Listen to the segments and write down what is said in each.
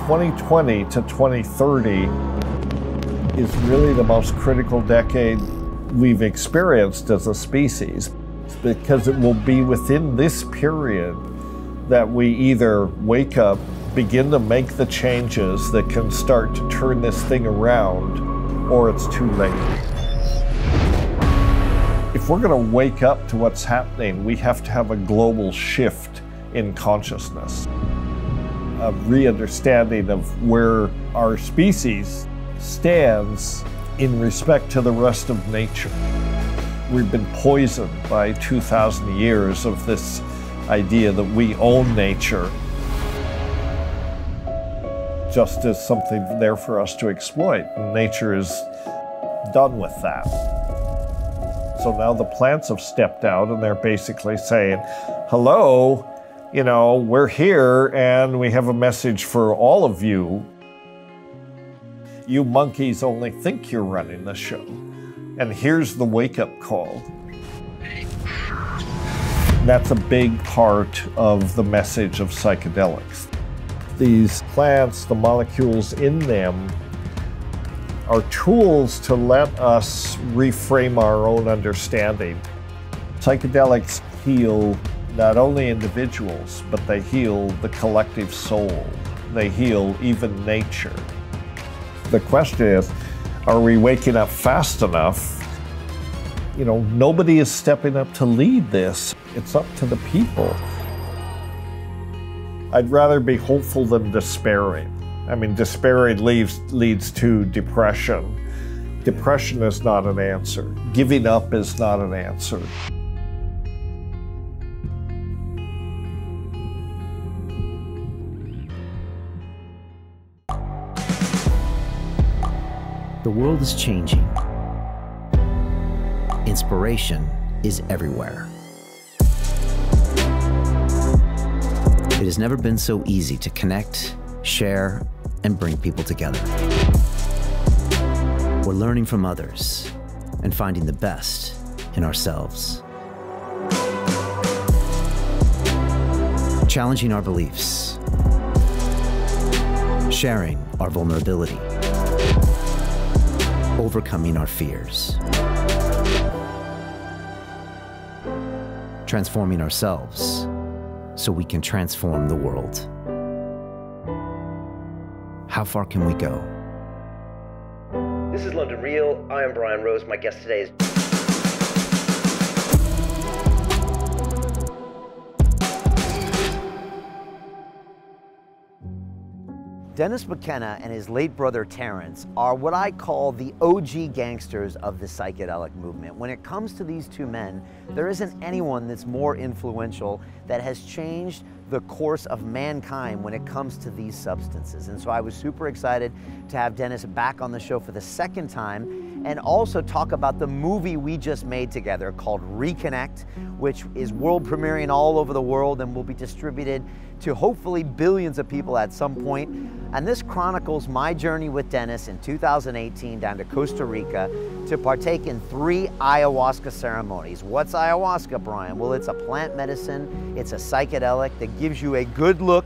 2020 to 2030 is really the most critical decade we've experienced as a species, because it will be within this period that we either wake up, begin to make the changes that can start to turn this thing around, or it's too late. If we're going to wake up to what's happening, we have to have a global shift in consciousness, a re-understanding of where our species stands in respect to the rest of nature. We've been poisoned by 2,000 years of this idea that we own nature, just as something there for us to exploit. And nature is done with that. So now the plants have stepped out and they're basically saying, hello, you know, we're here and we have a message for all of you. You monkeys only think you're running the show. And here's the wake-up call. That's a big part of the message of psychedelics. These plants, the molecules in them, are tools to let us reframe our own understanding. Psychedelics heal not only individuals, but they heal the collective soul. They heal even nature. The question is, are we waking up fast enough? You know, nobody is stepping up to lead this. It's up to the people. I'd rather be hopeful than despairing. I mean, despairing leads to depression. Depression is not an answer. Giving up is not an answer. The world is changing. Inspiration is everywhere. It has never been so easy to connect, share, and bring people together. We're learning from others and finding the best in ourselves. Challenging our beliefs. Sharing our vulnerability. Overcoming our fears. Transforming ourselves so we can transform the world. How far can we go? This is London Real. I am Brian Rose. My guest today is Dennis McKenna and his late brother Terence are what I call the OG gangsters of the psychedelic movement. When it comes to these two men, there isn't anyone that's more influential that has changed the course of mankind when it comes to these substances. And so I was super excited to have Dennis back on the show for the second time and also talk about the movie we just made together called Reconnect, which is world premiering all over the world and will be distributed to hopefully billions of people at some point. And this chronicles my journey with Dennis in 2018 down to Costa Rica to partake in 3 ayahuasca ceremonies. What's ayahuasca, Brian? Well, it's a plant medicine. It's a psychedelic that gives you a good look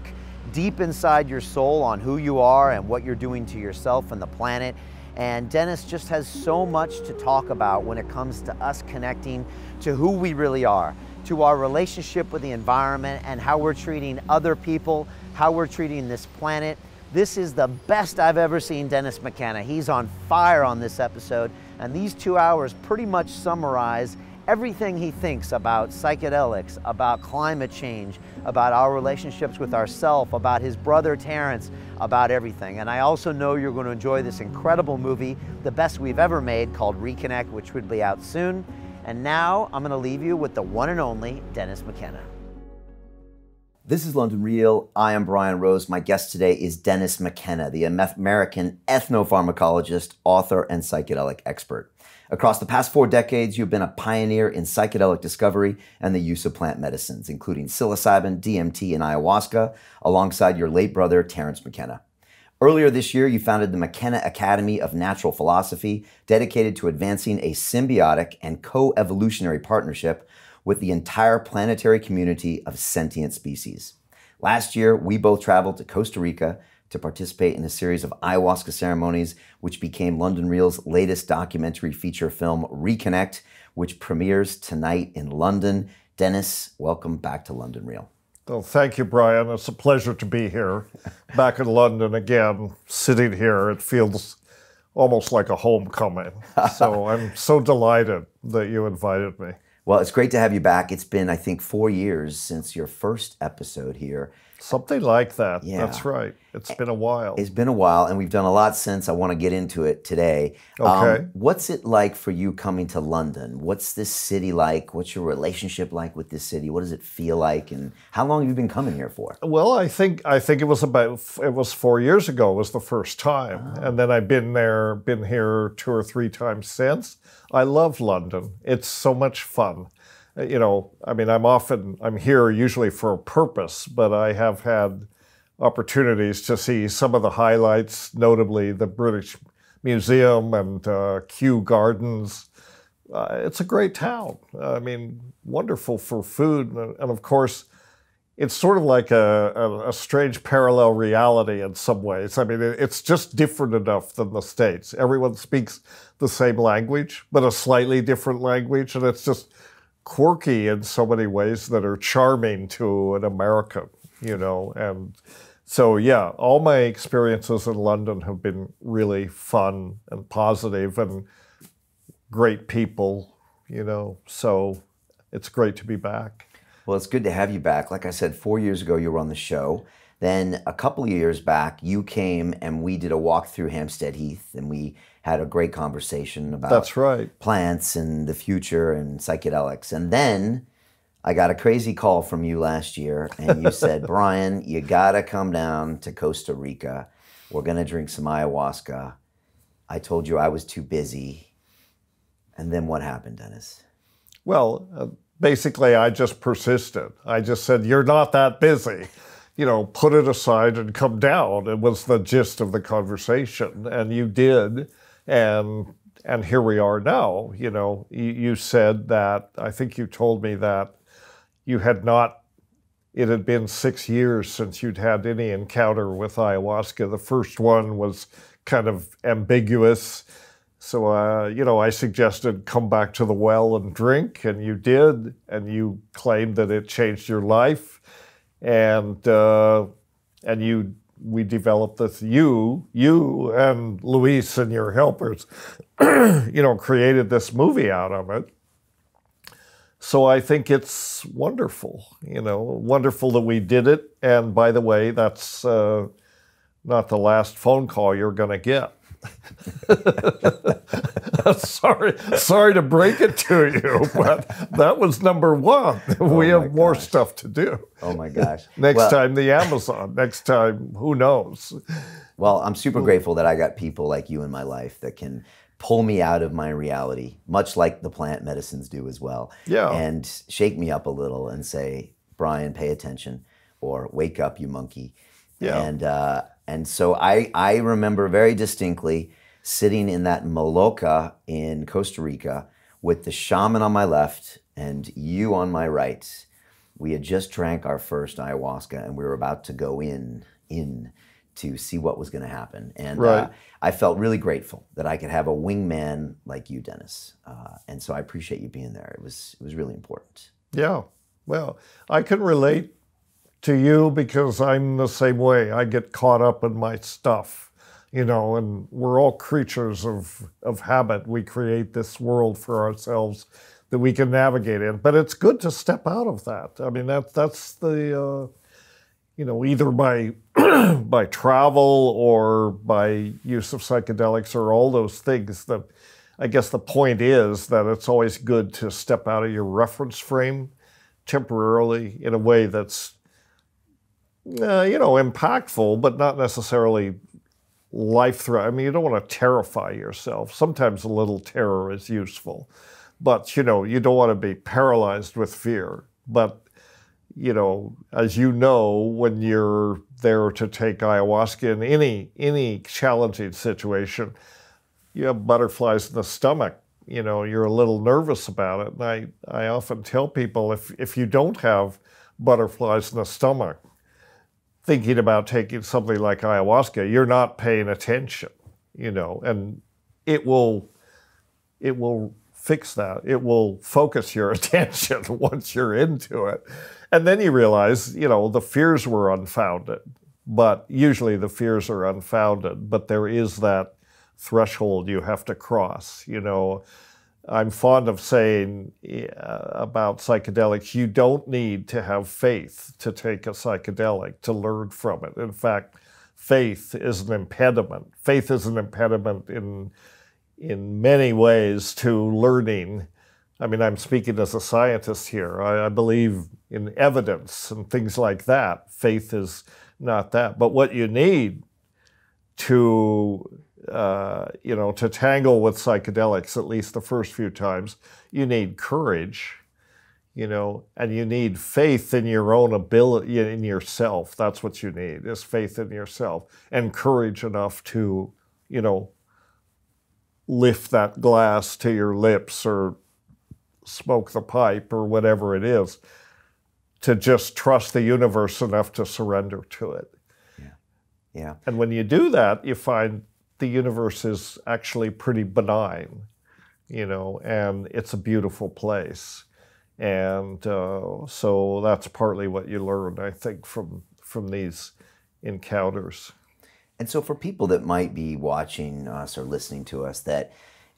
deep inside your soul on who you are and what you're doing to yourself and the planet. And Dennis just has so much to talk about when it comes to us connecting to who we really are, to our relationship with the environment and how we're treating other people, how we're treating this planet. This is the best I've ever seen Dennis McKenna. He's on fire on this episode, and these 2 hours pretty much summarize everything he thinks about psychedelics, about climate change, about our relationships with ourselves, about his brother Terence, about everything. And I also know you're going to enjoy this incredible movie, the best we've ever made, called Reconnect, which would be out soon. And now I'm going to leave you with the one and only Dennis McKenna. This is London Real. I am Brian Rose. My guest today is Dennis McKenna, the American ethnopharmacologist, author, and psychedelic expert. Across the past 4 decades, you've been a pioneer in psychedelic discovery and the use of plant medicines, including psilocybin, DMT, and ayahuasca, alongside your late brother, Terence McKenna. Earlier this year, you founded the McKenna Academy of Natural Philosophy, dedicated to advancing a symbiotic and co-evolutionary partnership with the entire planetary community of sentient species. Last year, we both traveled to Costa Rica to participate in a series of ayahuasca ceremonies, which became London Reel's latest documentary feature film, Reconnect, which premieres tonight in London. Dennis, welcome back to London Reel. Well, thank you, Brian. It's a pleasure to be here, back in London again, sitting here. It feels almost like a homecoming. So I'm so delighted that you invited me. Well, it's great to have you back. It's been, I think, 4 years since your first episode here. Something like that. Yeah. That's right. It's been a while. It's been a while, and we've done a lot since. I want to get into it today. Okay. What's it like for you coming to London? What's this city like? What's your relationship like with this city? What does it feel like? And how long have you been coming here for? Well, I think it was 4 years ago was the first time. And then I've been here 2 or 3 times since. I love London. It's so much fun. You know, I mean, I'm here usually for a purpose, but I have had opportunities to see some of the highlights, notably the British Museum and Kew Gardens. It's a great town. I mean, wonderful for food. And of course, it's sort of like a strange parallel reality in some ways. I mean, it's just different enough than the States. Everyone speaks the same language, but a slightly different language. And it's just quirky in so many ways that are charming to an American, you know. And so, yeah, all my experiences in London have been really fun and positive and great people, you know. So it's great to be back. Well, it's good to have you back. Like I said, 4 years ago, you were on the show. Then a couple of years back, you came and we did a walk through Hampstead Heath, and we had a great conversation about That's right. plants and the future and psychedelics. And then I got a crazy call from you last year, and you said, Brian, you gotta come down to Costa Rica. We're gonna drink some ayahuasca. I told you I was too busy. And then what happened, Dennis? Well, basically, I just persisted. I just said, you're not that busy. You know, put it aside and come down. It was the gist of the conversation. And you did. And here we are now. You know, you said that, I think you told me that you had not, it had been 6 years since you'd had any encounter with ayahuasca. The first one was kind of ambiguous. So, you know, I suggested come back to the well and drink, and you did, and you claimed that it changed your life. And we developed this, you and Luis and your helpers, you know, created this movie out of it. So I think it's wonderful, you know, wonderful that we did it. And by the way, that's not the last phone call you're going to get. sorry to break it to you, but that was number one. We have more stuff to do. Oh my gosh. Next time the Amazon, next time, who knows? Well, I'm super grateful that I got people like you in my life that can pull me out of my reality, much like the plant medicines do as well. Yeah. And shake me up a little and say, Brian, pay attention, or wake up, you monkey. Yeah. And so I remember very distinctly sitting in that maloca in Costa Rica with the shaman on my left and you on my right. We had just drank our first ayahuasca, and we were about to go in to see what was going to happen. And right. I felt really grateful that I could have a wingman like you, Dennis. And so I appreciate you being there. It was really important. Yeah. Well, I can relate to you because I'm the same way. I get caught up in my stuff, you know, and we're all creatures of habit. We create this world for ourselves that we can navigate in. But it's good to step out of that. I mean, that's the, you know, either by by travel or by use of psychedelics or all those things. That I guess the point is that it's always good to step out of your reference frame temporarily in a way that's, you know, impactful, but not necessarily life-threatening. I mean, you don't want to terrify yourself. Sometimes a little terror is useful. But, you know, you don't want to be paralyzed with fear. But, you know, as you know, when you're there to take ayahuasca in any challenging situation, you have butterflies in the stomach. You know, you're a little nervous about it. And I often tell people, if you don't have butterflies in the stomach, thinking about taking something like ayahuasca, you're not paying attention, and it will fix that. It will focus your attention once you're into it. And then you realize, the fears were unfounded, but usually the fears are unfounded, but there is that threshold you have to cross, I'm fond of saying about psychedelics, you don't need to have faith to take a psychedelic, to learn from it. In fact, faith is an impediment. Faith is an impediment in many ways to learning. I mean, I'm speaking as a scientist here. I believe in evidence and things like that. Faith is not that. But what you need to tangle with psychedelics, at least the first few times, you need courage, and you need faith in your own ability, in yourself. That's what you need, is faith in yourself, and courage enough to, lift that glass to your lips or smoke the pipe or whatever it is, to just trust the universe enough to surrender to it. Yeah. And when you do that, you find the universe is actually pretty benign, and it's a beautiful place. And so that's partly what you learn, I think, from these encounters. And so for people that might be watching us or listening to us that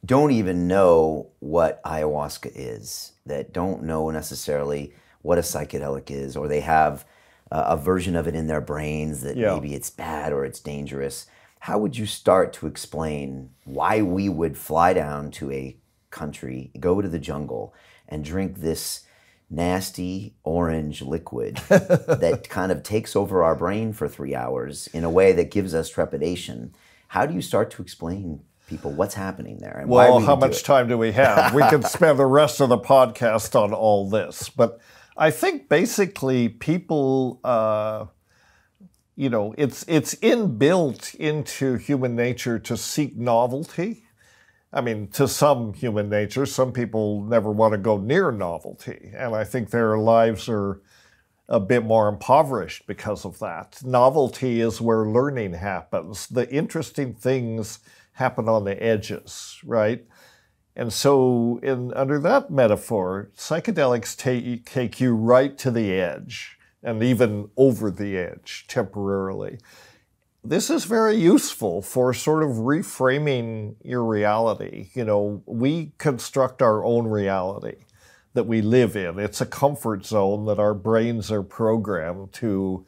don't even know what ayahuasca is, that don't know necessarily what a psychedelic is, or they have a version of it in their brains that maybe it's bad or it's dangerous, how would you start to explain why we would fly down to a country, go to the jungle, and drink this nasty orange liquid that kind of takes over our brain for 3 hours in a way that gives us trepidation? How do you start to explain people what's happening there? And well, how much time do we have? We could spend the rest of the podcast on all this. But I think basically people, it's inbuilt into human nature to seek novelty. I mean, to some human nature, some people never want to go near novelty. And I think their lives are a bit more impoverished because of that. Novelty is where learning happens. The interesting things happen on the edges, right? And so under that metaphor, psychedelics take you right to the edge and even over the edge temporarily. This is very useful for sort of reframing your reality. We construct our own reality that we live in. It's a comfort zone that our brains are programmed to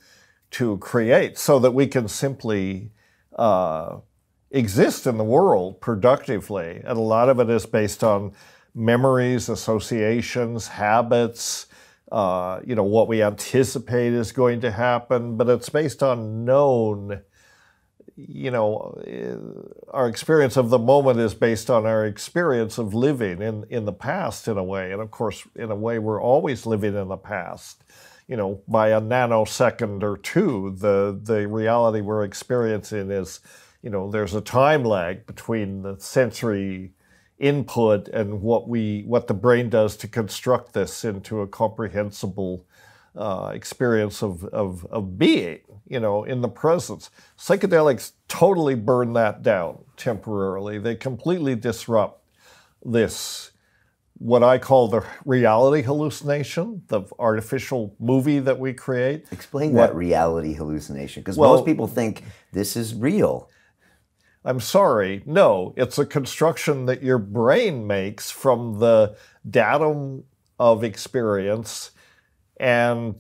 create so that we can simply exist in the world productively. And a lot of it is based on memories, associations, habits, what we anticipate is going to happen, but it's based on known. Our experience of the moment is based on our experience of living in the past in a way. And of course, in a way, we're always living in the past. By a nanosecond or two, the reality we're experiencing is, there's a time lag between the sensory input and what the brain does to construct this into a comprehensible experience of being, in the presence. Psychedelics totally burn that down temporarily. They completely disrupt this, what I call the reality hallucination, the artificial movie that we create. Explain that reality hallucination, because most people think this is real. I'm sorry, no, it's a construction that your brain makes from the datum of experience, and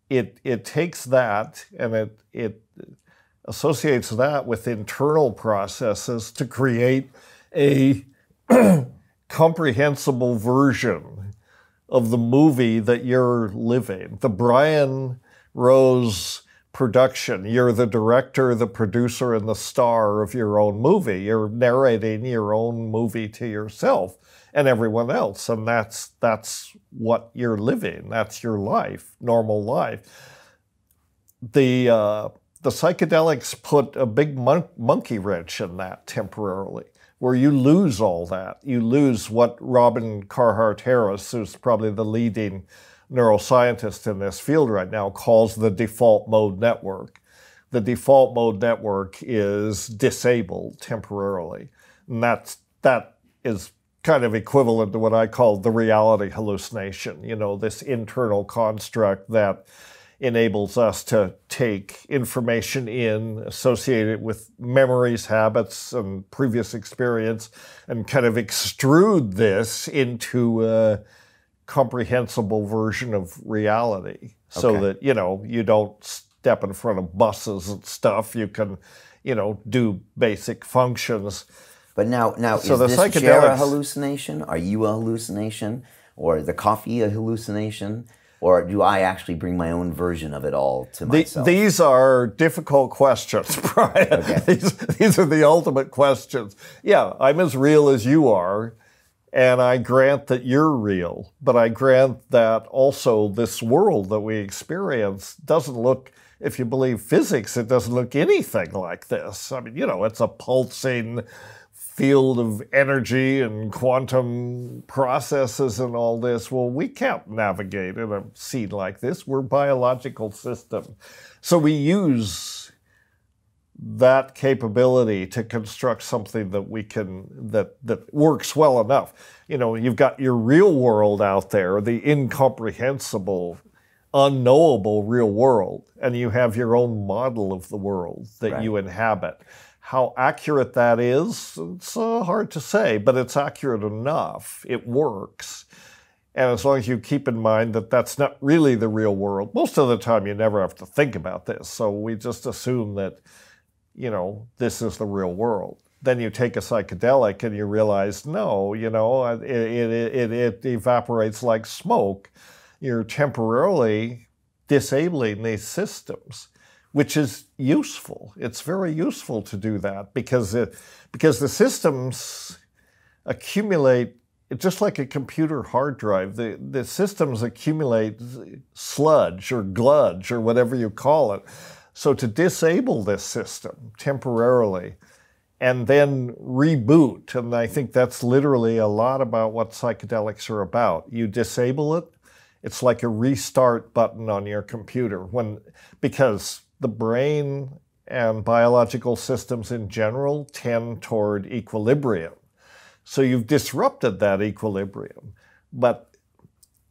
it takes that and it associates that with internal processes to create a comprehensible version of the movie that you're living. The Brian Rose production. You're the director, the producer, and the star of your own movie. You're narrating your own movie to yourself and everyone else, and that's what you're living. That's your life, normal life. The psychedelics put a big monkey wrench in that temporarily, where you lose all that. You lose what Robin Carhart Harris, who's probably the leading neuroscientist in this field right now, calls the default mode network. The default mode network is disabled temporarily. And that is kind of equivalent to what I call the reality hallucination, you know, this internal construct that enables us to take information in, associate it with memories, habits, and previous experience, and kind of extrude this into a comprehensible version of reality. So that, you know, you don't step in front of buses and stuff. You can, you know, do basic functions. But now So is the this chair a psychedelics- hallucination? Are you a hallucination? Or the coffee a hallucination? Or do I actually bring my own version of it all to myself? These are difficult questions, Brian. Okay. These are the ultimate questions. Yeah, I'm as real as you are, and I grant that you're real, but I grant that also this world that we experience doesn't look, if you believe physics, it doesn't look anything like this. I mean, you know, it's a pulsing field of energy and quantum processes and all this. Well, we can't navigate in a scene like this. We're a biological system. So we use that capability to construct something that we can, that works well enough. You know, you've got your real world out there, the incomprehensible, unknowable real world, and you have your own model of the world that you inhabit. How accurate that is, it's hard to say, but it's accurate enough. It works. And as long as you keep in mind that that's not really the real world, most of the time you never have to think about this. So we just assume that, you know, this is the real world. Then you take a psychedelic and you realize, no, you know, it evaporates like smoke. You're temporarily disabling these systems, which is useful. It's very useful to do that because the systems accumulate, just like a computer hard drive, the systems accumulate sludge or gludge or whatever you call it. So to disable this system temporarily and then reboot, and I think that's literally a lot about what psychedelics are about. You disable it, it's like a restart button on your computer because the brain and biological systems in general tend toward equilibrium. So you've disrupted that equilibrium,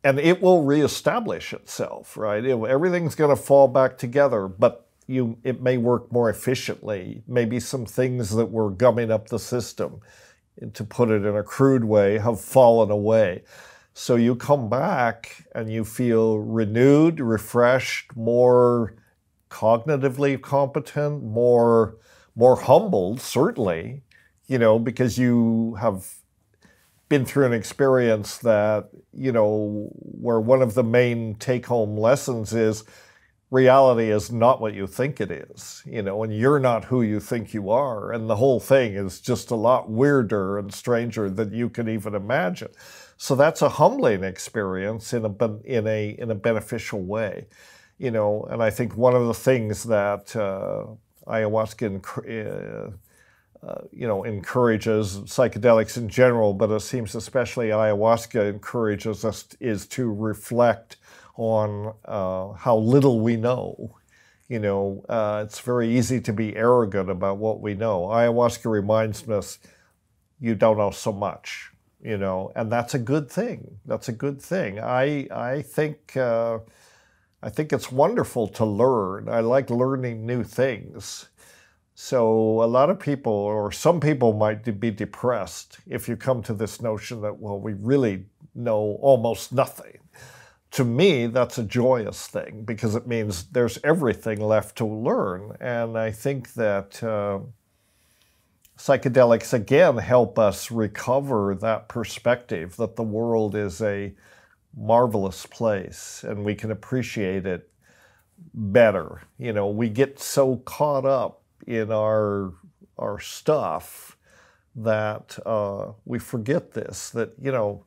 and it will reestablish itself, right? Everything's going to fall back together, but it may work more efficiently. Maybe some things that were gumming up the system, to put it in a crude way, have fallen away. So you come back and you feel renewed, refreshed, more cognitively competent, more humbled, certainly, you know, because you have been through an experience that, you know, where one of the main take-home lessons is reality is not what you think it is, you know, and you're not who you think you are, and the whole thing is just a lot weirder and stranger than you can even imagine. So that's a humbling experience in a beneficial way. You know, and I think one of the things that ayahuasca, you know, encourages, psychedelics in general, but it seems especially ayahuasca encourages us, is to reflect on how little we know. You know, it's very easy to be arrogant about what we know. Ayahuasca reminds us, you don't know so much, you know, and that's a good thing. That's a good thing. I think it's wonderful to learn. I like learning new things. So a lot of people, or some people, might be depressed if you come to this notion that, well, we really know almost nothing. To me, that's a joyous thing because it means there's everything left to learn. And I think that psychedelics, again, help us recover that perspective that the world is a marvelous place and we can appreciate it better. You know, we get so caught up in our stuff that we forget this, that, you know,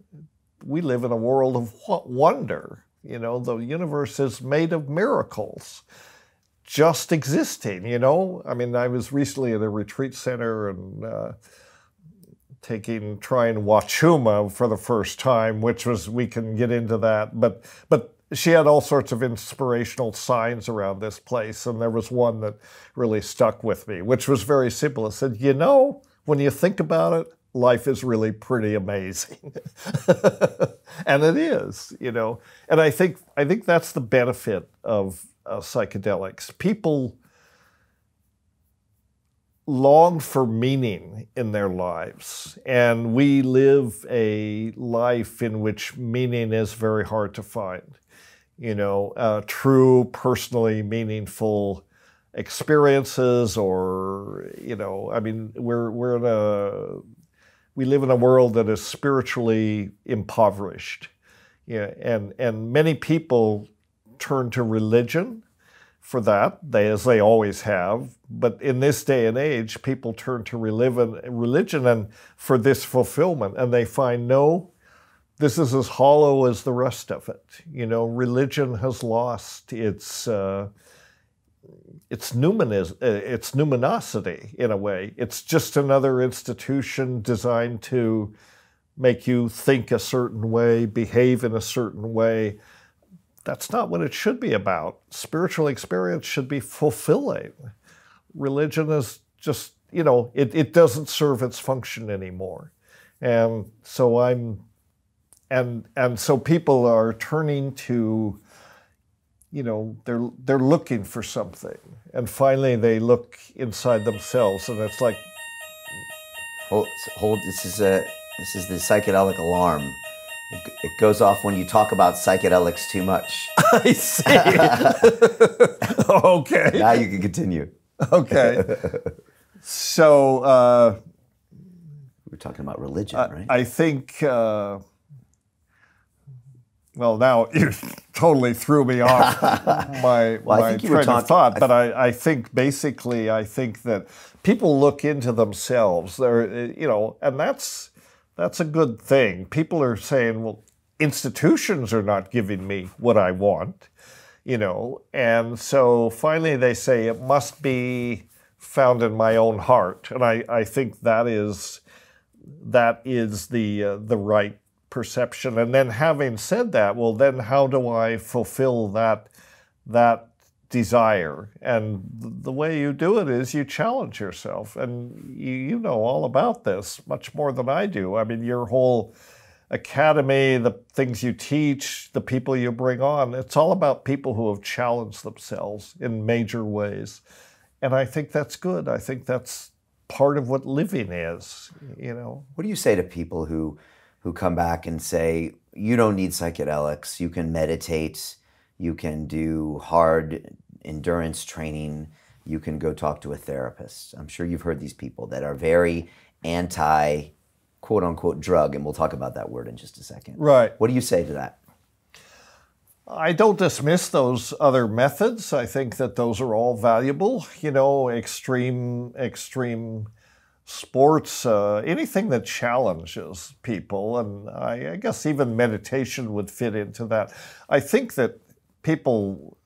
we live in a world of wonder. You know, the universe is made of miracles just existing, you know. I mean, I was recently at a retreat center and trying Wachuma for the first time, which was, we can get into that, but she had all sorts of inspirational signs around this place, and there was one that really stuck with me, which was very simple. It said, you know, when you think about it, life is really pretty amazing. And it is, you know. And I think that's the benefit of psychedelics. People long for meaning in their lives, and we live a life in which meaning is very hard to find. You know, true, personally meaningful experiences, or, you know, I mean, we live in a world that is spiritually impoverished. Yeah, and many people turn to religion for that, as they always have. But in this day and age, people turn to religion and for this fulfillment, and they find, no, this is as hollow as the rest of it. You know, religion has lost its numinosity in a way. It's just another institution designed to make you think a certain way, behave in a certain way. That's not what it should be about. Spiritual experience should be fulfilling. Religion is just, you know, it doesn't serve its function anymore. And so so people are turning to, you know, they're looking for something. And finally they look inside themselves, and it's like, hold, this is the psychedelic alarm. It goes off when you talk about psychedelics too much. I see. Okay. Now you can continue. Okay. So we're talking about religion, right? I think, well, now you totally threw me off my train of thought, but I think basically, I think that people look into themselves. They're, you know, and that's a good thing. People are saying, well, institutions are not giving me what I want, you know, and so finally they say it must be found in my own heart, and I think that is the right perception. And then having said that, well, then how do I fulfill that desire? And the way you do it is you challenge yourself, and you know all about this much more than I do. I mean, your whole academy, the things you teach, the people you bring on, it's all about people who have challenged themselves in major ways. And I think that's good. I think that's part of what living is, you know. What do you say to people who come back and say, you don't need psychedelics, you can meditate, you can do hard endurance training, you can go talk to a therapist? I'm sure you've heard these people that are very anti, quote unquote, drug, and we'll talk about that word in just a second. Right. What do you say to that? I don't dismiss those other methods. I think that those are all valuable. You know, extreme sports, anything that challenges people, and I guess even meditation would fit into that. I think that people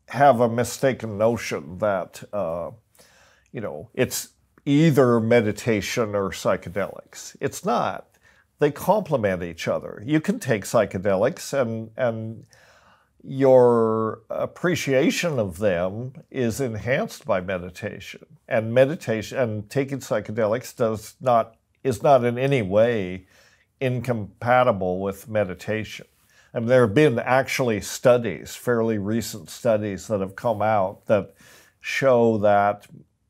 have a mistaken notion that, you know, it's either meditation or psychedelics. It's not. They complement each other. You can take psychedelics and your appreciation of them is enhanced by meditation. And meditation and taking psychedelics is not in any way incompatible with meditation. And there have been actually studies, fairly recent studies that have come out that show that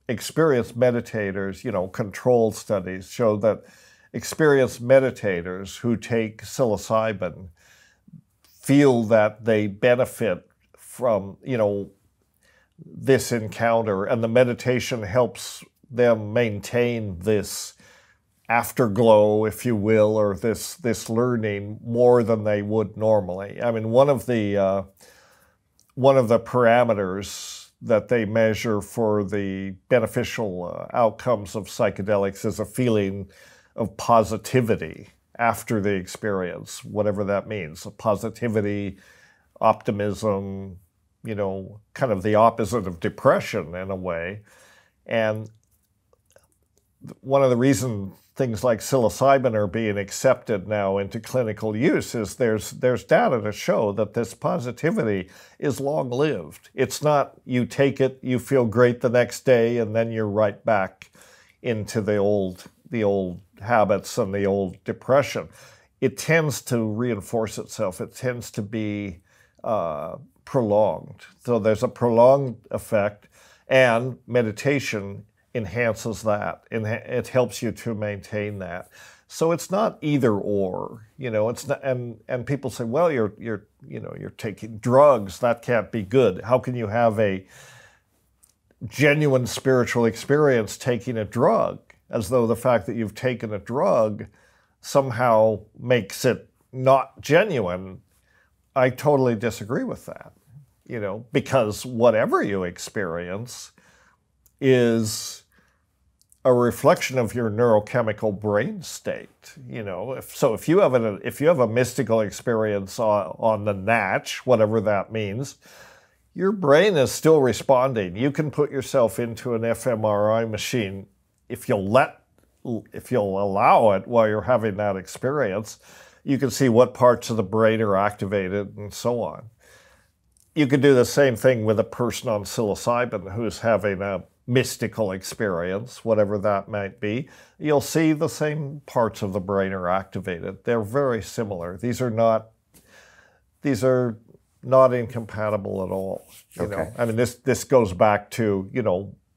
experienced meditators, you know, controlled studies show that experienced meditators who take psilocybin feel that they benefit from, you know, this encounter, and the meditation helps them maintain this afterglow, if you will, or this learning more than they would normally. I mean, one of the parameters that they measure for the beneficial outcomes of psychedelics is a feeling of positivity after the experience, whatever that means. Positivity, optimism, you know, kind of the opposite of depression in a way. And one of the reasons things like psilocybin are being accepted now into clinical use is there's data to show that this positivity is long-lived. It's not you take it, you feel great the next day, and then you're right back into the old habits and the old depression. It tends to reinforce itself. It tends to be prolonged. So there's a prolonged effect, and meditation enhances that, and it helps you to maintain that. So it's not either or, it's not, and people say, well, you're taking drugs, that can't be good. How can you have a genuine spiritual experience taking a drug? As though the fact that you've taken a drug somehow makes it not genuine. I totally disagree with that, because whatever you experience is a reflection of your neurochemical brain state. If you have a mystical experience on the natch, whatever that means, your brain is still responding. You can put yourself into an fMRI machine if you'll allow it while you're having that experience. You can see what parts of the brain are activated and so on. You could do the same thing with a person on psilocybin who's having a mystical experience, whatever that might be. You'll see the same parts of the brain are activated. They're very similar. These are not incompatible at all. Okay. I mean, this goes back to,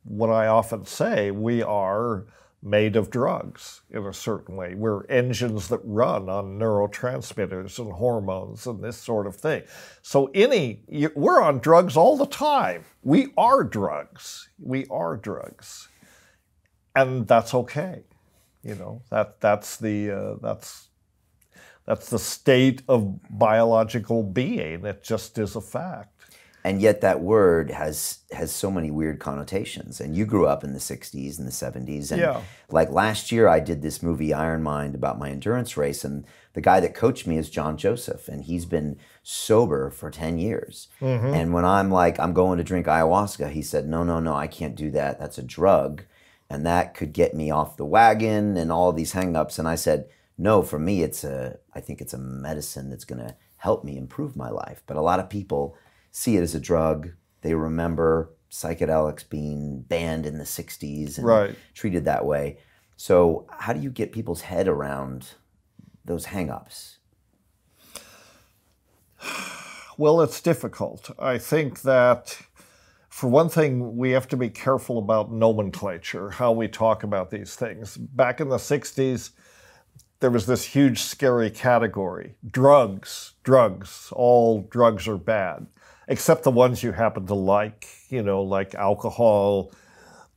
what I often say, we are made of drugs in a certain way. We're engines that run on neurotransmitters and hormones and this sort of thing. So we're on drugs all the time. We are drugs. We are drugs. And that's okay. That's the state of biological being. It just is a fact. And yet that word has so many weird connotations. And you grew up in the 60s and the 70s. And like last year, I did this movie, Iron Mind, about my endurance race. And the guy that coached me is John Joseph. And he's been sober for 10 years. Mm-hmm. And when I'm like, I'm going to drink ayahuasca, he said, no, I can't do that. That's a drug. And that could get me off the wagon and all these hang-ups. And I said, no, for me, I think it's a medicine that's going to help me improve my life. But a lot of people see it as a drug. They remember psychedelics being banned in the 60s and treated that way. So how do you get people's head around those hang-ups? Well, it's difficult. I think that, for one thing, we have to be careful about nomenclature, how we talk about these things. Back in the 60s, there was this huge, scary category. Drugs. All drugs are bad, except the ones you happen to like, like alcohol,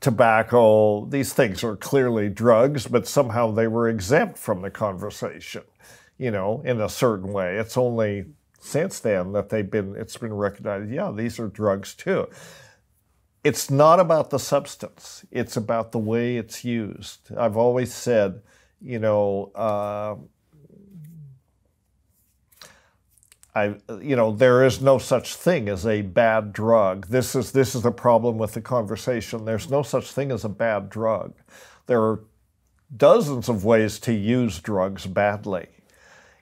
tobacco. These things are clearly drugs, but somehow they were exempt from the conversation, in a certain way. It's only since then that it's been recognized, these are drugs too. It's not about the substance. It's about the way it's used. I've always said, there is no such thing as a bad drug. This is the problem with the conversation. There's no such thing as a bad drug. There are dozens of ways to use drugs badly.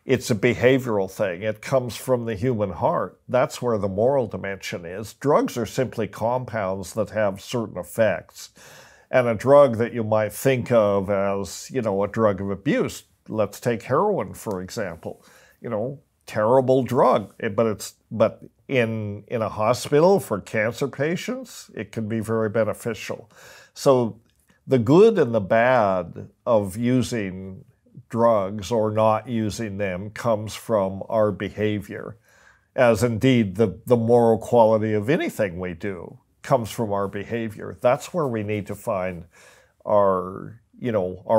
It's a behavioral thing. It comes from the human heart. That's where the moral dimension is. Drugs are simply compounds that have certain effects. And a drug that you might think of as, a drug of abuse, let's take heroin, for example. Terrible drug, but in a hospital for cancer patients, it can be very beneficial. So the good and the bad of using drugs or not using them comes from our behavior, as indeed the moral quality of anything we do comes from our behavior. That's where we need to find our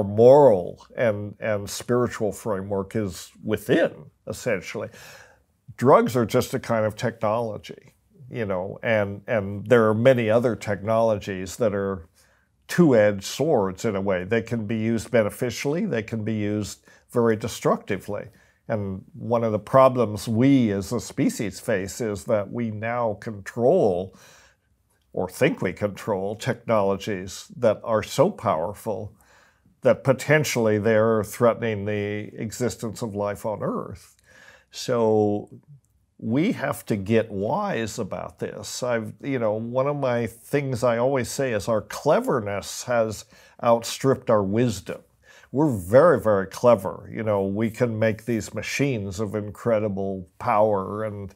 moral and spiritual framework is within, essentially. Drugs are just a kind of technology, and there are many other technologies that are two-edged swords in a way. They can be used beneficially, they can be used very destructively. And one of the problems we as a species face is that we now control, or think we control, technologies that are so powerful that potentially they're threatening the existence of life on Earth. So we have to get wise about this. One of my things I always say is our cleverness has outstripped our wisdom. We're very, very clever. We can make these machines of incredible power, and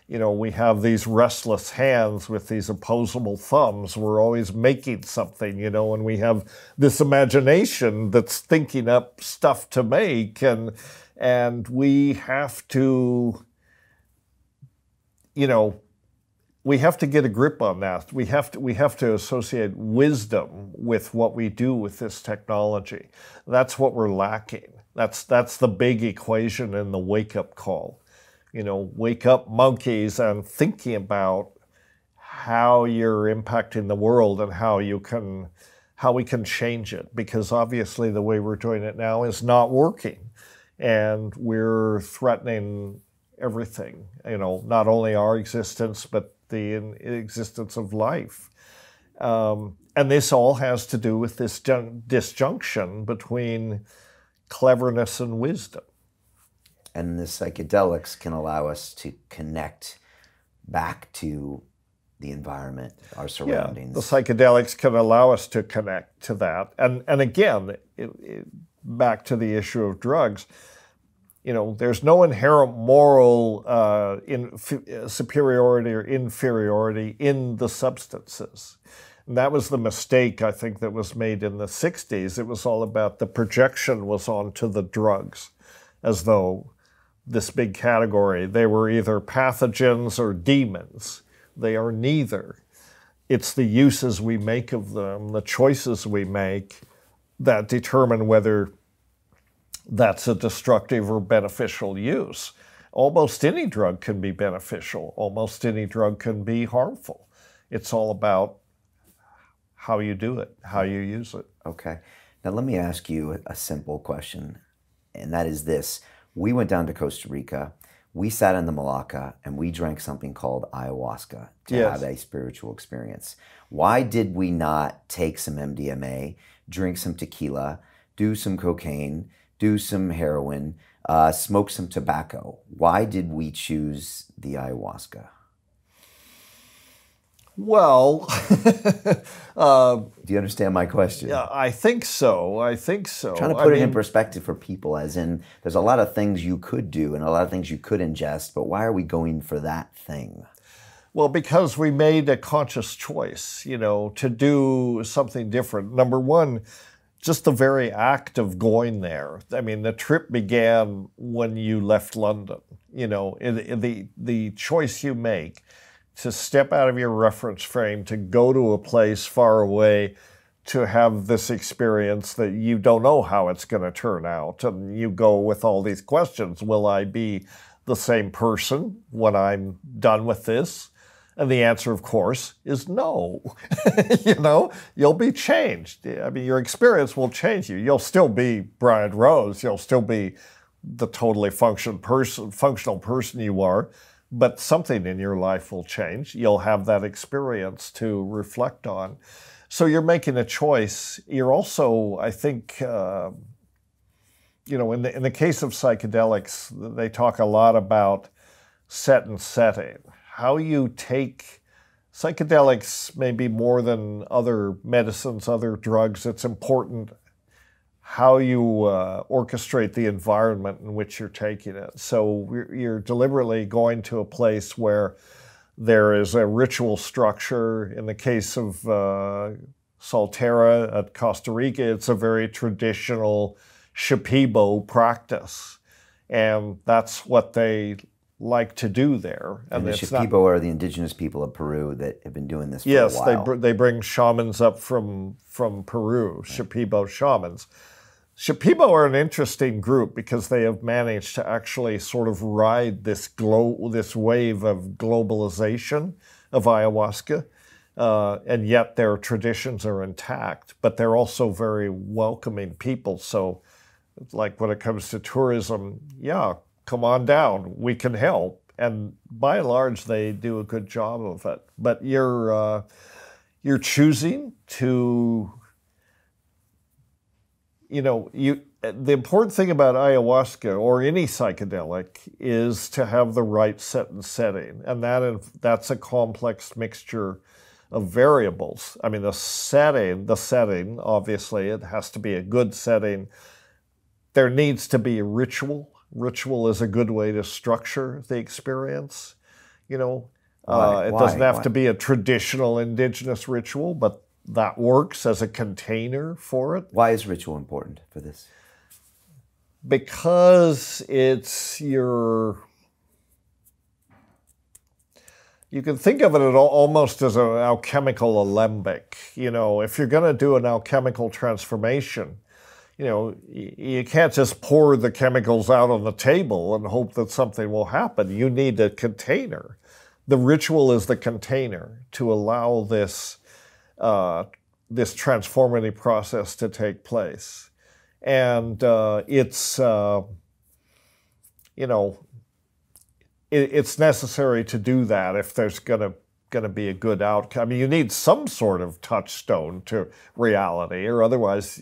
we have these restless hands with these opposable thumbs. We're always making something, and we have this imagination that's thinking up stuff to make, and we have to, we have to get a grip on that. We have to associate wisdom with what we do with this technology. That's what we're lacking. That's the big equation in the wake-up call. Wake up, monkeys, and thinking about how you're impacting the world and how we can change it. Because obviously the way we're doing it now is not working, and we're threatening everything. Not only our existence, but the existence of life. And this all has to do with this disjunction between cleverness and wisdom. And the psychedelics can allow us to connect back to the environment, our surroundings. Yeah, the psychedelics can allow us to connect to that. And again, back to the issue of drugs, there's no inherent moral superiority or inferiority in the substances. And that was the mistake, I think, that was made in the 60s. It was all about the projection was onto the drugs, as though this big category, they were either pathogens or demons. They are neither. It's the uses we make of them, the choices we make, that determine whether that's a destructive or beneficial use. Almost any drug can be beneficial. Almost any drug can be harmful. It's all about how you do it, how you use it. Okay. Now let me ask you a simple question, and that is this. We went down to Costa Rica, we sat in the Malacca, and we drank something called ayahuasca to have a spiritual experience. Why did we not take some MDMA, drink some tequila, do some cocaine, do some heroin, smoke some tobacco? Why did we choose the ayahuasca? Well, do you understand my question? Yeah, I think so. I'm trying to put it in perspective for people, as in there's a lot of things you could do and a lot of things you could ingest, but why are we going for that thing? Well, because we made a conscious choice, to do something different. Number one, just the very act of going there. I mean, the trip began when you left London. The choice you make to step out of your reference frame, to go to a place far away, to have this experience that you don't know how it's going to turn out. And you go with all these questions. Will I be the same person when I'm done with this? And the answer, of course, is no. You'll be changed. I mean, your experience will change you. You'll still be Brian Rose. You'll still be the totally functional person you are. But something in your life will change. You'll have that experience to reflect on. So you're making a choice. You're also, I think, in the case of psychedelics, they talk a lot about set and setting. How you take psychedelics, maybe more than other medicines, other drugs, it's important how you orchestrate the environment in which you're taking it. So you're deliberately going to a place where there is a ritual structure. In the case of Soltera at Costa Rica, it's a very traditional Shipibo practice. And that's what they like to do there. And the Shipibo are the indigenous people of Peru that have been doing this for a while. Yes, they bring shamans up from Peru, Shipibo shamans. Shipibo are an interesting group because they have managed to actually sort of ride this wave of globalization of ayahuasca, and yet their traditions are intact, but they're also very welcoming people. So like when it comes to tourism, come on down, we can help. And by and large, they do a good job of it. But you're choosing to the important thing about ayahuasca or any psychedelic is to have the right set and setting, and that's a complex mixture of variables. I mean, the setting, obviously, it has to be a good setting. There needs to be a ritual. Ritual is a good way to structure the experience. It doesn't have to be a traditional indigenous ritual, but that works as a container for it. Why is ritual important for this? Because you can think of it almost as an alchemical alembic. If you're going to do an alchemical transformation, you can't just pour the chemicals out on the table and hope that something will happen. You need a container. The ritual is the container to allow this transformative process to take place. And it's necessary to do that if there's going to be a good outcome. I mean, you need some sort of touchstone to reality, or otherwise,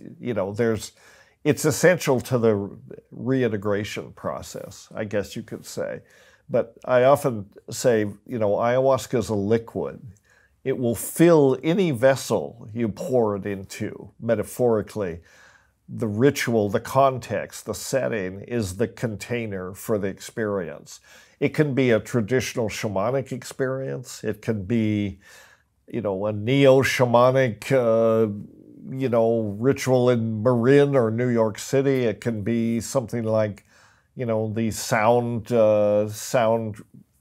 it's essential to the reintegration process, I guess you could say. But I often say, ayahuasca is a liquid. It will fill any vessel you pour it into, metaphorically. The ritual, the context, the setting is the container for the experience. It can be a traditional shamanic experience. It can be, a neo-shamanic, ritual in Marin or New York City. It can be something like, the sound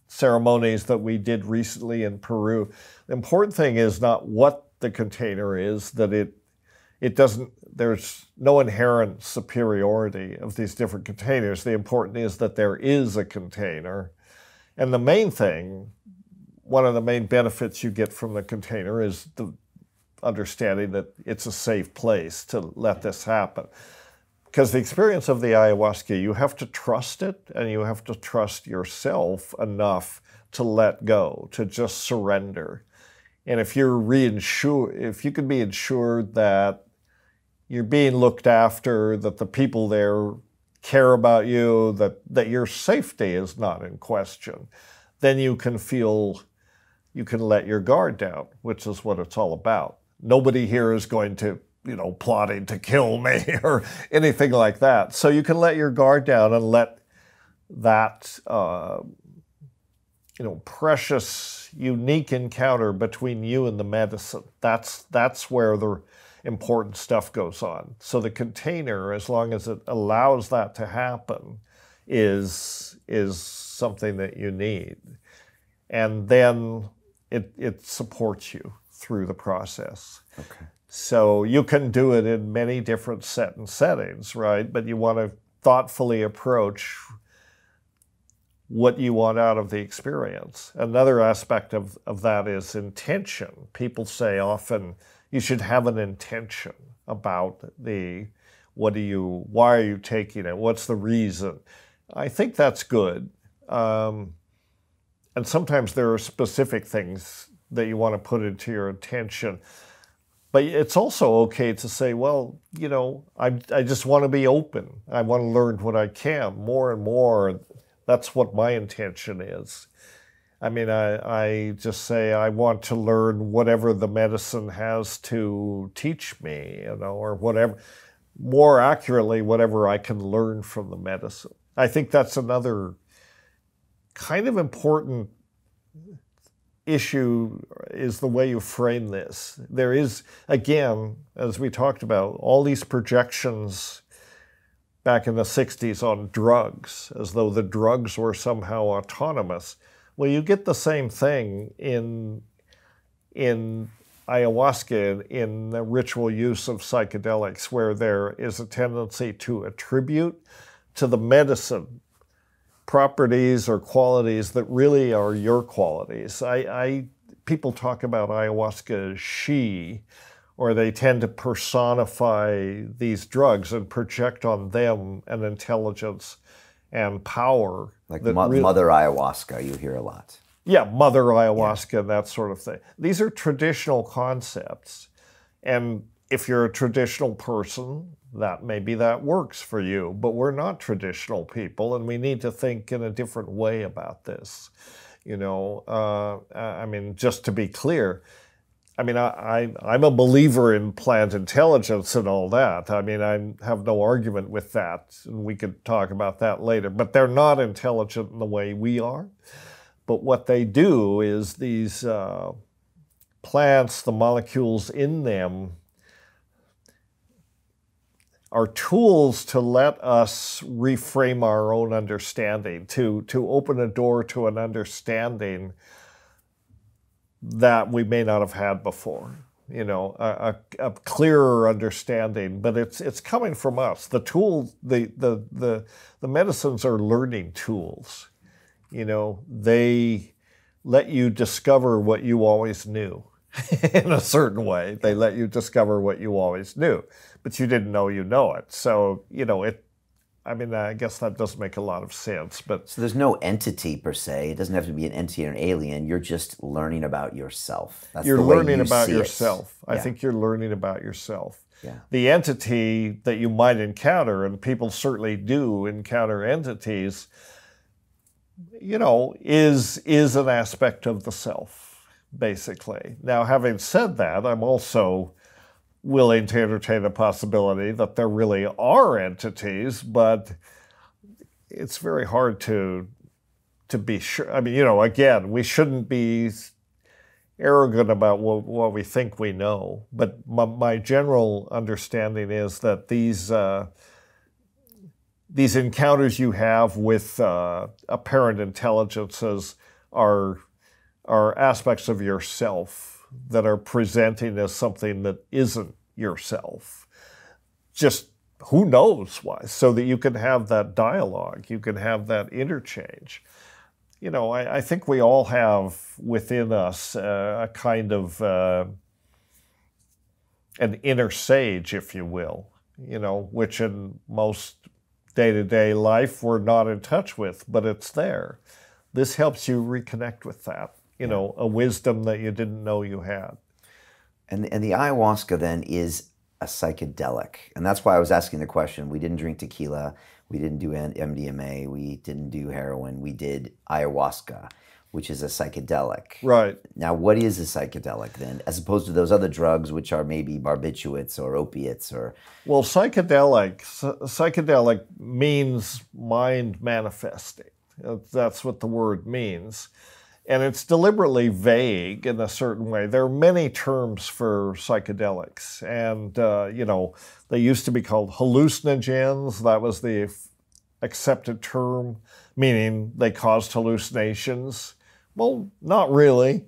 ceremonies that we did recently in Peru. The important thing is not what the container is, that there's no inherent superiority of these different containers. The important is that there is a container. And the main thing, one of the main benefits you get from the container is the understanding that it's a safe place to let this happen. Because the experience of the ayahuasca, you have to trust it, and you have to trust yourself enough to let go, to just surrender. And if you can be ensured that you're being looked after, that the people there care about you, that your safety is not in question, then you can let your guard down, which is what it's all about. Nobody here is going to, plotting to kill me or anything like that. So you can let your guard down and let that, precious, unique encounter between you and the medicine. That's where the important stuff goes on. So the container, as long as it allows that to happen, is something that you need. And then it supports you through the process. Okay. So you can do it in many different settings, right? But you want to thoughtfully approach what you want out of the experience. Another aspect of that is intention. People say often you should have an intention about why are you taking it? What's the reason? I think that's good. And sometimes there are specific things that you want to put into your intention. But it's also okay to say, well, I just want to be open. I want to learn what I can more and more. That's what my intention is. I mean, I just say I want to learn whatever the medicine has to teach me, or whatever, more accurately, whatever I can learn from the medicine. I think that's another kind of important issue, is the way you frame this. There is, again, as we talked about, all these projections back in the 60s on drugs, as though the drugs were somehow autonomous. Well, you get the same thing in ayahuasca, in the ritual use of psychedelics, where there is a tendency to attribute to the medicine properties or qualities that really are your qualities. People talk about ayahuasca as she, or they tend to personify these drugs and project on them an intelligence and power. Like Mother Ayahuasca, you hear a lot. Yeah, Mother Ayahuasca, that sort of thing. These are traditional concepts. And if you're a traditional person, that maybe that works for you, but we're not traditional people, and we need to think in a different way about this. You know, I mean, just to be clear, I mean, I'm a believer in plant intelligence and all that. I mean, I have no argument with that, and we could talk about that later, but they're not intelligent in the way we are. But what they do is these plants, the molecules in them, are tools to let us reframe our own understanding, to open a door to an understanding that we may not have had before. You know, a clearer understanding, but it's coming from us. The tools, the medicines are learning tools. You know, they let you discover what you always knew. In a certain way, they let you discover what you always knew, but you didn't know you know it. So, you know, I mean, I guess that doesn't make a lot of sense, but... So there's no entity per se. It doesn't have to be an entity or an alien. You're just learning about yourself. That's you're the way learning you about see it. yourself. I Yeah. think you're learning about yourself. Yeah. The entity that you might encounter, and people certainly do encounter entities, you know, is an aspect of the self, basically. Now, having said that, I'm also willing to entertain the possibility that there really are entities, but it's very hard to be sure. I mean, you know, again, we shouldn't be arrogant about what we think we know, but my general understanding is that these encounters you have with apparent intelligences are aspects of yourself that are presenting as something that isn't yourself. Just who knows why, so that you can have that dialogue, you can have that interchange. You know, I think we all have within us a kind of an inner sage, if you will, you know, which in most day-to-day life we're not in touch with, but it's there. This helps you reconnect with that. You know, a wisdom that you didn't know you had. And the ayahuasca then is a psychedelic. And that's why I was asking the question. We didn't drink tequila. We didn't do MDMA. We didn't do heroin. We did ayahuasca, which is a psychedelic. Right. Now, what is a psychedelic then, as opposed to those other drugs, which are maybe barbiturates or opiates or... Well, psychedelic means mind manifesting. That's what the word means. And it's deliberately vague in a certain way. There are many terms for psychedelics. And, you know, they used to be called hallucinogens. That was the accepted term, meaning they caused hallucinations. Well, not really,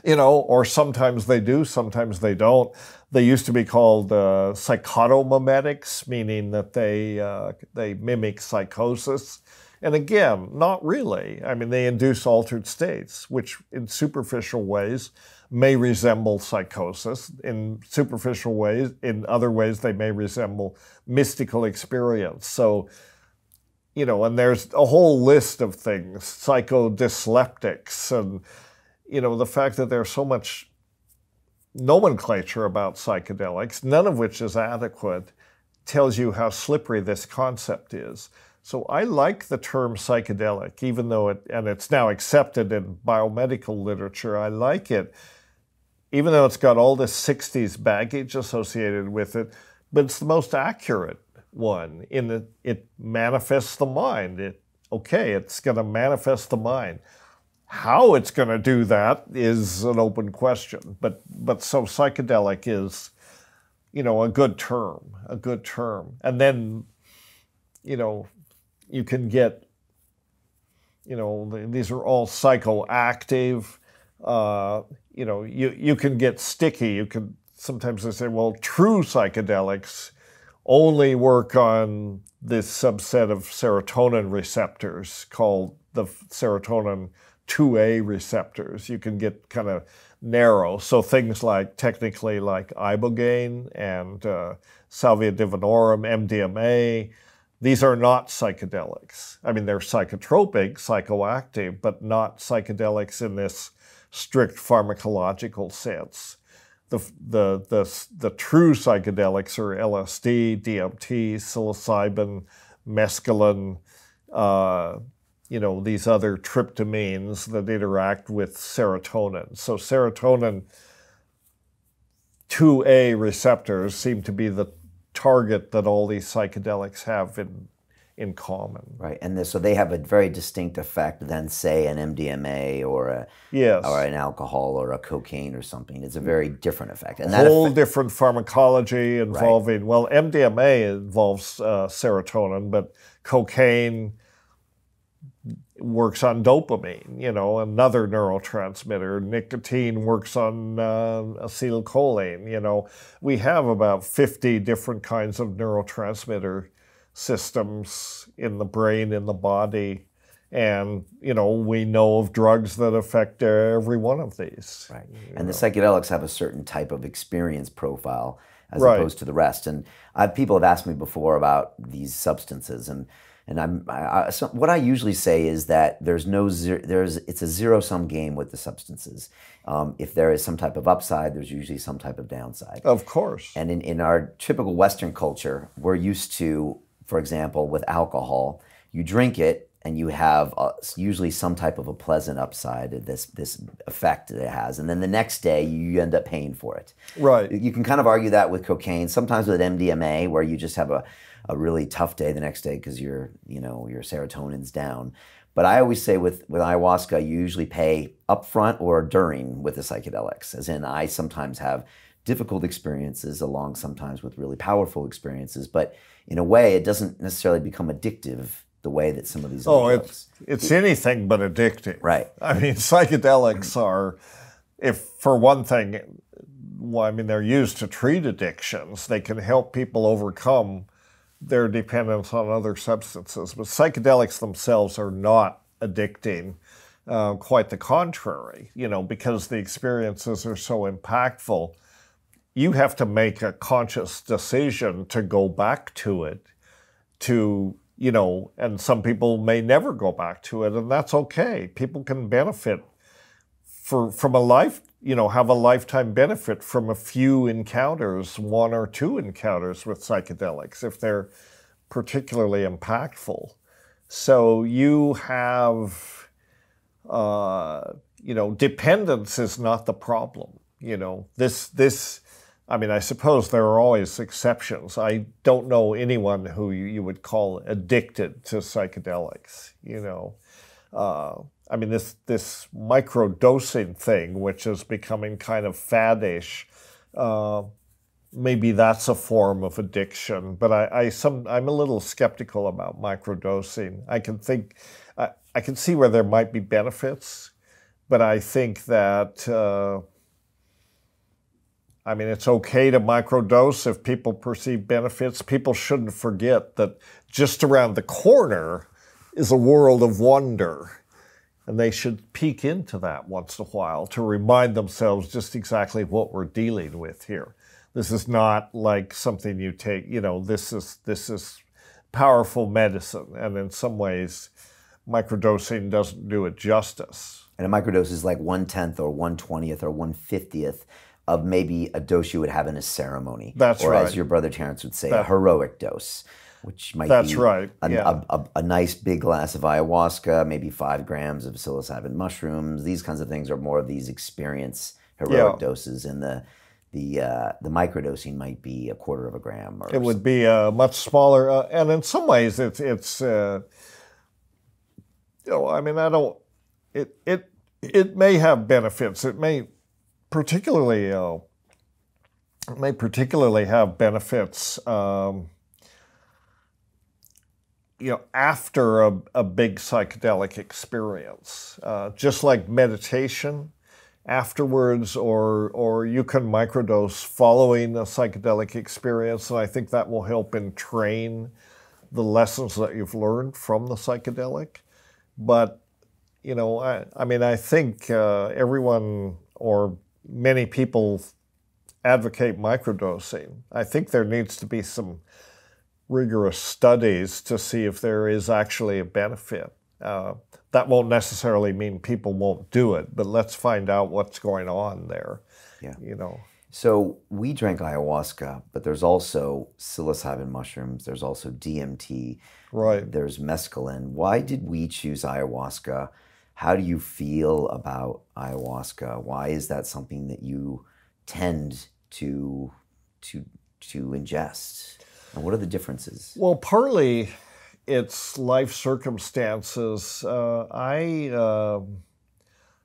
you know, or sometimes they do, sometimes they don't. They used to be called psychotomimetics, meaning that they mimic psychosis. And again, not really. I mean, they induce altered states, which in superficial ways may resemble psychosis. In superficial ways, in other ways, they may resemble mystical experience. So, you know, and there's a whole list of things, psychodysleptics, and, you know, the fact that there's so much nomenclature about psychedelics, none of which is adequate, tells you how slippery this concept is. So I like the term psychedelic, even though it's now accepted in biomedical literature. I like it, even though it's got all this 60s baggage associated with it, but it's the most accurate one in that it manifests the mind. It's going to manifest the mind. How it's going to do that is an open question. But so psychedelic is, you know, a good term. And then, you know, you can get, you know, these are all psychoactive. You know, you can get sticky. You can sometimes they say, well, true psychedelics only work on this subset of serotonin receptors called the serotonin 2A receptors. You can get kind of narrow. So things like, technically like ibogaine and salvia divinorum, MDMA, these are not psychedelics. I mean, they're psychotropic, psychoactive, but not psychedelics in this strict pharmacological sense. the true psychedelics are LSD, DMT, psilocybin, mescaline, these other tryptamines that interact with serotonin. So serotonin 2A receptors seem to be the target that all these psychedelics have in common. Right, and so they have a very distinct effect than, say, an MDMA or or an alcohol or a cocaine or something. It's a very different effect. And whole different pharmacology involving, well, MDMA involves serotonin, but cocaine works on dopamine, another neurotransmitter. Nicotine works on acetylcholine. We have about 50 different kinds of neurotransmitter systems in the brain, in the body, and we know of drugs that affect every one of these. Right, and the psychedelics have a certain type of experience profile as opposed to the rest. And people have asked me before about these substances, and what I usually say is that it's a zero-sum game with the substances. If there is some type of upside, there's usually some type of downside. Of course. And in our typical Western culture, we're used to, for example, with alcohol, you drink it and you have usually some type of a pleasant upside, this effect that it has. And then the next day, you end up paying for it. Right. You can kind of argue that with cocaine, sometimes with MDMA, where you just have a really tough day the next day because your serotonin's down. But I always say with ayahuasca, you usually pay upfront or during with the psychedelics. As in, I sometimes have difficult experiences along sometimes with really powerful experiences. But in a way, it doesn't necessarily become addictive the way that some of these other drugs. It's anything but addictive. Right. I mean, psychedelics are, if for one thing, they're used to treat addictions. They can help people overcome their dependence on other substances. But psychedelics themselves are not addicting. Quite the contrary, because the experiences are so impactful. You have to make a conscious decision to go back to it, and some people may never go back to it, and that's okay. People can benefit from a life, have a lifetime benefit from a few encounters, 1 or 2 encounters with psychedelics, if they're particularly impactful. So you have, dependence is not the problem. I suppose there are always exceptions. I don't know anyone who you would call addicted to psychedelics, this microdosing thing, which is becoming kind of faddish, maybe that's a form of addiction. But I'm a little skeptical about microdosing. I can see where there might be benefits, but I think that it's okay to microdose if people perceive benefits. People shouldn't forget that just around the corner is a world of wonder. And they should peek into that once in a while to remind themselves just exactly what we're dealing with here. This is not like something you take, this is powerful medicine. And in some ways, microdosing doesn't do it justice. And a microdose is like 1/10 or 1/20 or 1/50 of maybe a dose you would have in a ceremony. That's or right. As your brother Terence would say, a heroic dose, which might That's be right. a nice big glass of ayahuasca, maybe 5 grams of psilocybin mushrooms. These kinds of things are more of these experience heroic doses, and the microdosing might be 1/4 of a gram. It would be a much smaller, and in some ways, it's. It may have benefits. It may particularly have benefits. After a big psychedelic experience, just like meditation afterwards, or you can microdose following a psychedelic experience, and I think that will help entrain the lessons that you've learned from the psychedelic. But, I think everyone or many people advocate microdosing. I think there needs to be some rigorous studies to see if there is actually a benefit. That won't necessarily mean people won't do it, but let's find out what's going on there. Yeah. So we drank ayahuasca, but there's also psilocybin mushrooms, there's also DMT, Right. there's mescaline. Why did we choose ayahuasca? How do you feel about ayahuasca? Why is that something that you tend to ingest? And what are the differences? Well, partly it's life circumstances.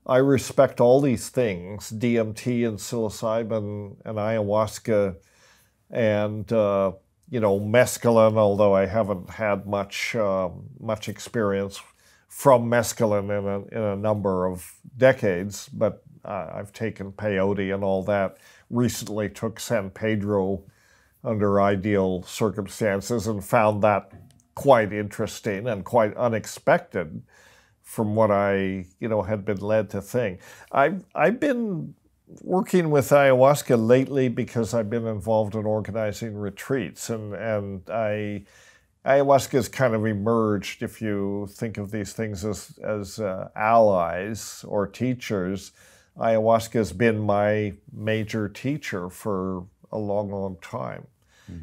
I respect all these things, DMT and psilocybin and ayahuasca and, mescaline, although I haven't had much experience from mescaline in a number of decades, but I've taken peyote and all that. Recently took San Pedro under ideal circumstances and found that quite interesting and quite unexpected from what I, had been led to think. I've been working with ayahuasca lately because I've been involved in organizing retreats, and ayahuasca has kind of emerged, if you think of these things as allies or teachers. Ayahuasca has been my major teacher for a long, long time.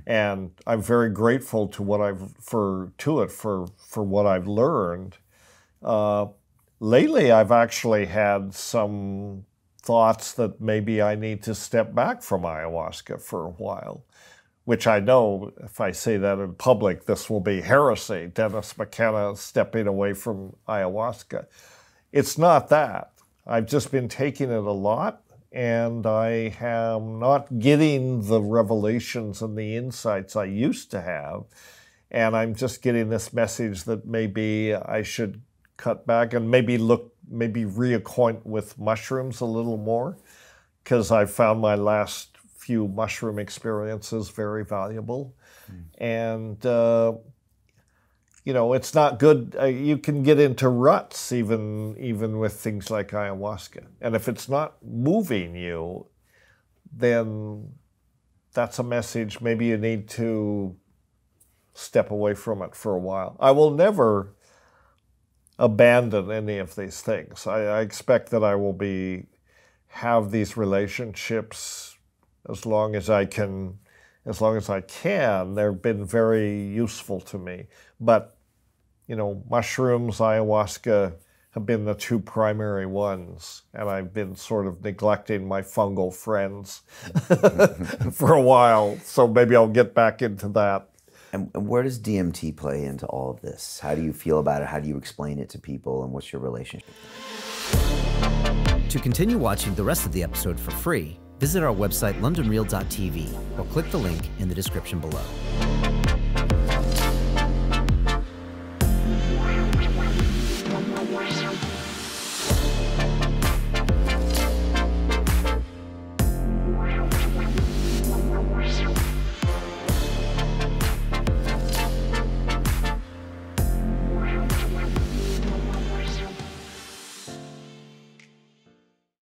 And I'm very grateful to what for what I've learned. Lately, I've actually had some thoughts that maybe I need to step back from ayahuasca for a while, which I know if I say that in public, this will be heresy. Terence McKenna stepping away from ayahuasca. It's not that. I've just been taking it a lot, and I am not getting the revelations and the insights I used to have. And I'm just getting this message that maybe I should cut back and maybe reacquaint with mushrooms a little more, because I found my last few mushroom experiences very valuable. And, it's not good. You can get into ruts even with things like ayahuasca. And if it's not moving you, then that's a message. Maybe you need to step away from it for a while. I will never abandon any of these things. I expect that I will have these relationships as long as I can. They've been very useful to me. But, mushrooms, ayahuasca have been the two primary ones, and I've been sort of neglecting my fungal friends for a while, so maybe I'll get back into that. And where does DMT play into all of this? How do you feel about it? How do you explain it to people? And what's your relationship? To continue watching the rest of the episode for free, visit our website londonreal.tv or click the link in the description below.